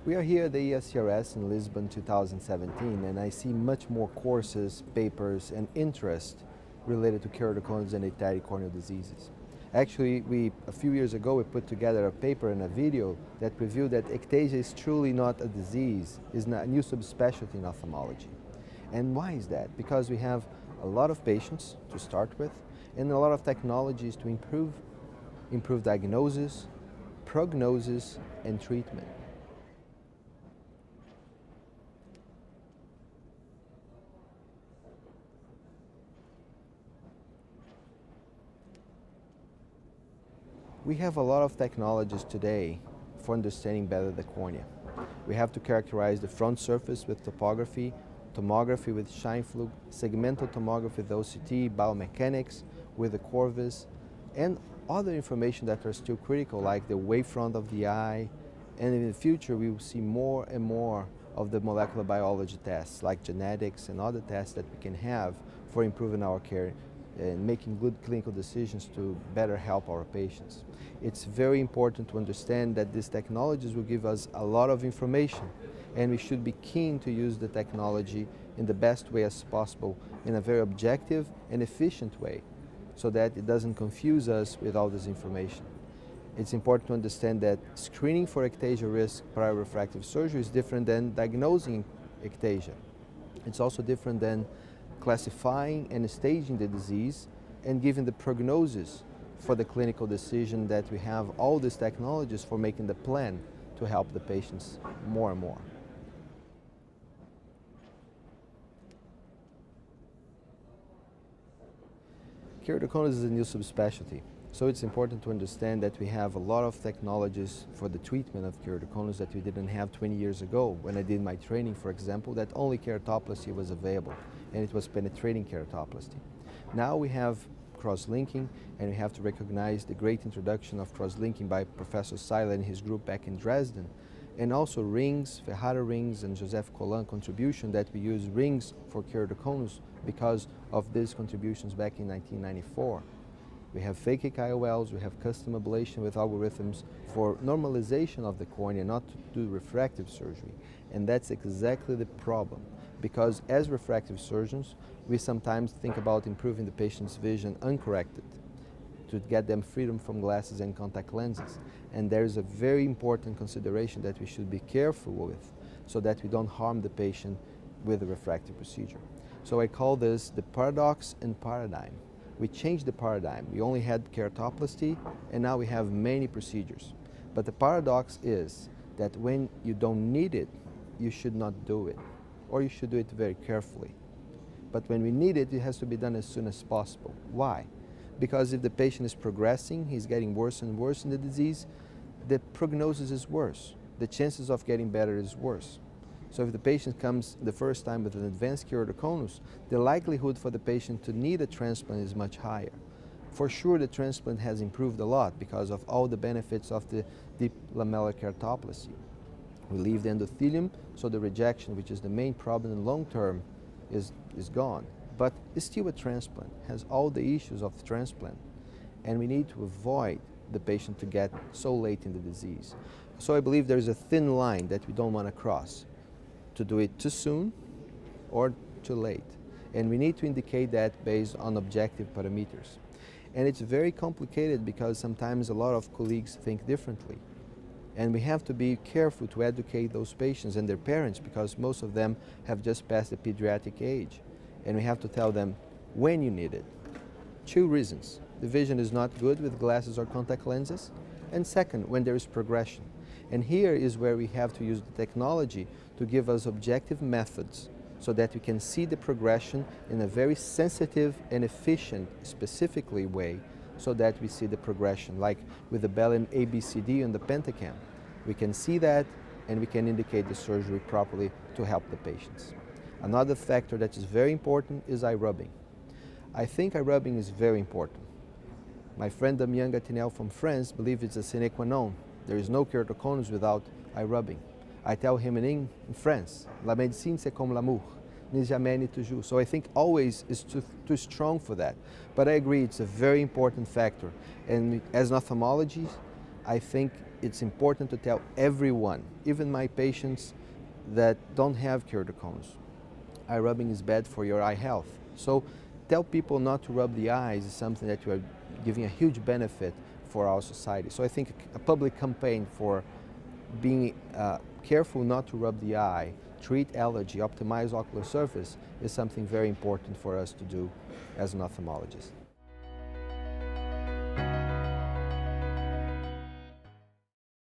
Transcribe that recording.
We are here at the ESCRS in Lisbon 2017, and I see much more courses, papers, and interest related to keratoconus and ectatic corneal diseases. Actually, a few years ago, we put together a paper and a video that revealed that ectasia is truly not a disease, it's not a new subspecialty in ophthalmology. And why is that? Because we have a lot of patients to start with, and a lot of technologies to improve diagnosis, prognosis, and treatment. We have a lot of technologies today for understanding better the cornea. We have to characterize the front surface with topography, tomography with Scheimpflug, segmental tomography with OCT, biomechanics with the Corvus, and other information that are still critical, like the wavefront of the eye. And in the future, we will see more and more of the molecular biology tests, like genetics and other tests that we can have for improving our care and making good clinical decisions to better help our patients. It's very important to understand that these technologies will give us a lot of information, and we should be keen to use the technology in the best way as possible, in a very objective and efficient way, so that it doesn't confuse us with all this information. It's important to understand that screening for ectasia risk prior refractive surgery is different than diagnosing ectasia. It's also different than classifying and staging the disease and giving the prognosis for the clinical decision that we have all these technologies for making the plan to help the patients more and more. Keratoconus is a new subspecialty, so it's important to understand that we have a lot of technologies for the treatment of keratoconus that we didn't have 20 years ago. When I did my training, for example, that only keratoplasty was available, and it was penetrating keratoplasty. Now we have cross-linking, and we have to recognize the great introduction of cross-linking by Professor Seiler and his group back in Dresden, and also rings, Ferrara rings, and Joseph Colin contribution that we use rings for keratoconus because of these contributions back in 1994. We have phakic IOLs, we have custom ablation with algorithms for normalization of the cornea, not to do refractive surgery. And that's exactly the problem, because as refractive surgeons, we sometimes think about improving the patient's vision uncorrected to get them freedom from glasses and contact lenses. And there's a very important consideration that we should be careful with so that we don't harm the patient with a refractive procedure. So I call this the paradox and paradigm. We changed the paradigm. We only had keratoplasty, and now we have many procedures. But the paradox is that when you don't need it, you should not do it, or you should do it very carefully. But when we need it, it has to be done as soon as possible. Why? Because if the patient is progressing, he's getting worse and worse in the disease, the prognosis is worse. The chances of getting better is worse. So if the patient comes the first time with an advanced keratoconus, the likelihood for the patient to need a transplant is much higher. For sure, the transplant has improved a lot because of all the benefits of the deep lamellar keratoplasty. We leave the endothelium, so the rejection, which is the main problem in long term, is gone. But it's still a transplant, has all the issues of the transplant, and we need to avoid the patient to get so late in the disease. So I believe there's a thin line that we don't want to cross, to do it too soon or too late. And we need to indicate that based on objective parameters. And it's very complicated because sometimes a lot of colleagues think differently. And we have to be careful to educate those patients and their parents, because most of them have just passed the pediatric age. And we have to tell them when you need it. Two reasons: the vision is not good with glasses or contact lenses, and second, when there is progression. And here is where we have to use the technology to give us objective methods so that we can see the progression in a very sensitive and efficient, specifically way, so that we see the progression, like with the Bellin ABCD and the Pentacam. We can see that, and we can indicate the surgery properly to help the patients. Another factor that is very important is eye rubbing. I think eye rubbing is very important. My friend Damien Gatinel from France believes it's a sine qua non. There is no keratoconus without eye rubbing. I tell him in France, la médecine c'est comme l'amour, ni jamais ni toujours. So I think always is too strong for that. But I agree, it's a very important factor. And as an ophthalmologist, I think it's important to tell everyone, even my patients that don't have keratoconus, eye rubbing is bad for your eye health. So tell people not to rub the eyes is something that you are giving a huge benefit for our society. So I think a public campaign for being careful not to rub the eye, treat allergy, optimize ocular surface is something very important for us to do as an ophthalmologist.